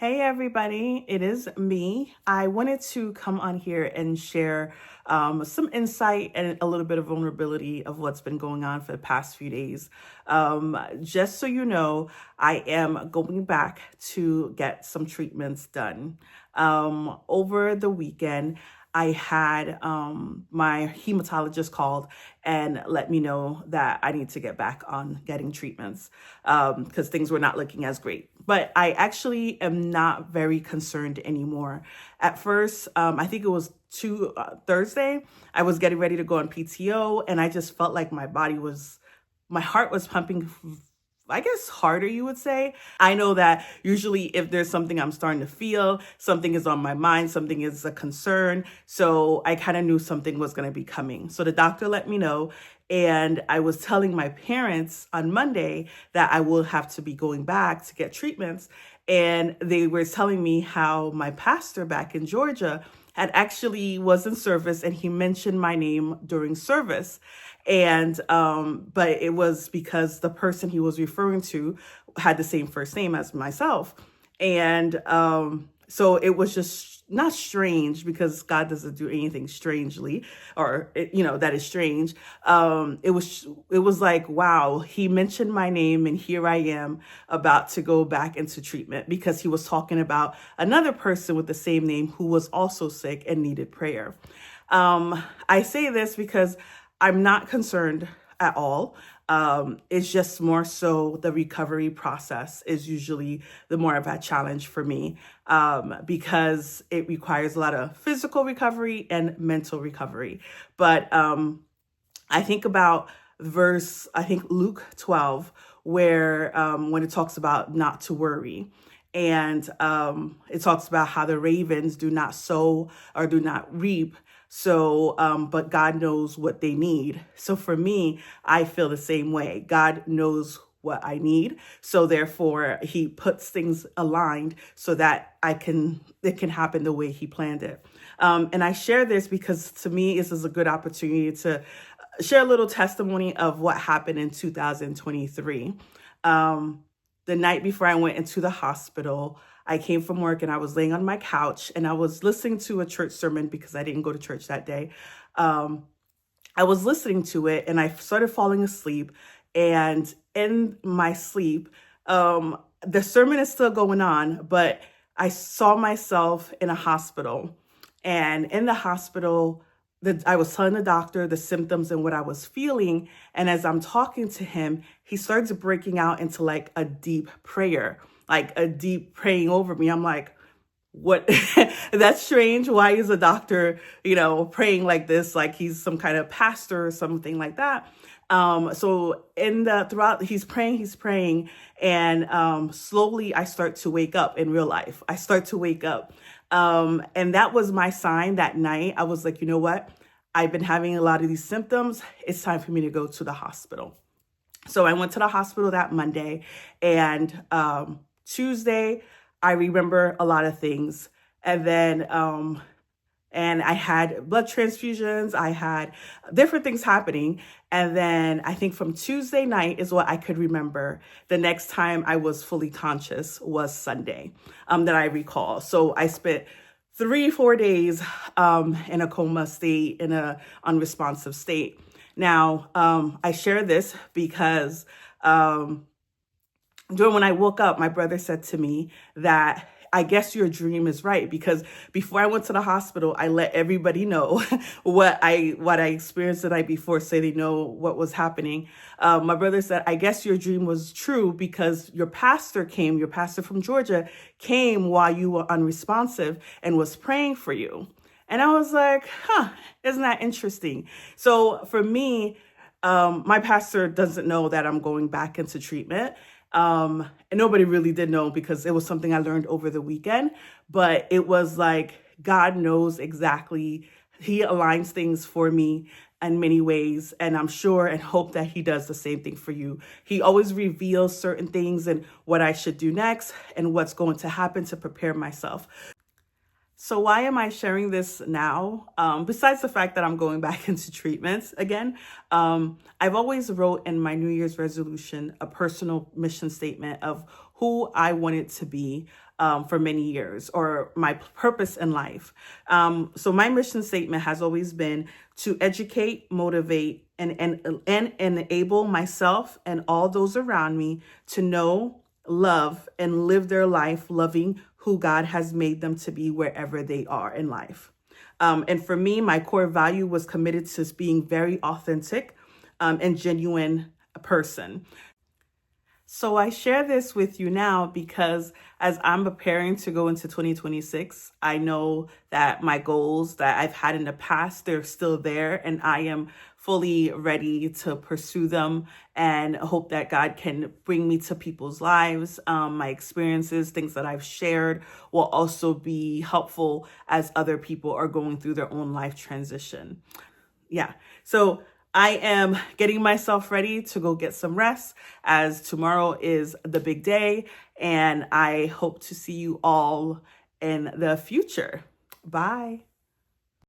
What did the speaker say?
Hey everybody, it is me. I wanted to come on here and share some insight and a little bit of vulnerability of what's been going on for the past few days. Just so you know, I am going back to get some treatments done. Over the weekend, I had my hematologist called and let me know that I need to get back on getting treatments because things were not looking as great. But I actually am not very concerned anymore. At first, I think it was Thursday, I was getting ready to go on PTO, and I just felt like my heart was pumping, I guess, harder, you would say. I know that usually if there's something I'm starting to feel, something is on my mind, something is a concern. So I kind of knew something was going to be coming. So the doctor let me know. And I was telling my parents on Monday that I will have to be going back to get treatments. And they were telling me how my pastor back in Georgia had actually was in service and he mentioned my name during service. And but it was because the person he was referring to had the same first name as myself. And so it was just not strange because God doesn't do anything strangely or that is strange. It was like, wow, he mentioned my name and here I am about to go back into treatment because he was talking about another person with the same name who was also sick and needed prayer. I say this because I'm not concerned at all. It's just more so the recovery process is usually the more of a challenge for me because it requires a lot of physical recovery and mental recovery. But I think about I think Luke 12, where when it talks about not to worry. And it talks about how the ravens do not sow or do not reap. So, but God knows what they need. So for me, I feel the same way. God knows what I need. So therefore, he puts things aligned so that it can happen the way he planned it. And I share this because to me, this is a good opportunity to share a little testimony of what happened in 2023. The night before I went into the hospital, I came from work and I was laying on my couch and I was listening to a church sermon because I didn't go to church that day. I was listening to it and I started falling asleep. And in my sleep, the sermon is still going on, but I saw myself in a hospital. And in the hospital, I was telling the doctor the symptoms and what I was feeling. And as I'm talking to him, he starts breaking out into like a deep prayer, like a deep praying over me. I'm like, what? That's strange. Why is a doctor, praying like this? Like he's some kind of pastor or something like that. So throughout, he's praying. And slowly I start to wake up in real life. I start to wake up. And that was my sign that night. I was like, you know what? I've been having a lot of these symptoms. It's time for me to go to the hospital. So I went to the hospital that Monday, and Tuesday, I remember a lot of things. And then and I had blood transfusions. I had different things happening. And then I think from Tuesday night is what I could remember. The next time I was fully conscious was Sunday, that I recall. So I spent 3-4 days in a coma state, in a unresponsive state. Now, I share this because when I woke up, my brother said to me that I guess your dream is right, because before I went to the hospital, I let everybody know what I experienced the night before, so they know what was happening. My brother said, I guess your dream was true because your pastor from Georgia came while you were unresponsive and was praying for you. And I was like, isn't that interesting? So for me, my pastor doesn't know that I'm going back into treatment. And nobody really did know because it was something I learned over the weekend, but it was like, God knows exactly. He aligns things for me in many ways. And I'm sure and hope that he does the same thing for you. He always reveals certain things and what I should do next and what's going to happen to prepare myself. So why am I sharing this now? Besides the fact that I'm going back into treatments again, I've always wrote in my New Year's resolution a personal mission statement of who I wanted to be for many years, or my purpose in life. So my mission statement has always been to educate, motivate, and enable myself and all those around me to know, love, and live their life loving who God has made them to be wherever they are in life. And for me, my core value was committed to being very authentic and genuine person. So I share this with you now because as I'm preparing to go into 2026, I know that my goals that I've had in the past, they're still there, and I am fully ready to pursue them and hope that God can bring me to people's lives. My experiences, things that I've shared will also be helpful as other people are going through their own life transition. Yeah. So I am getting myself ready to go get some rest, as tomorrow is the big day, and I hope to see you all in the future. Bye.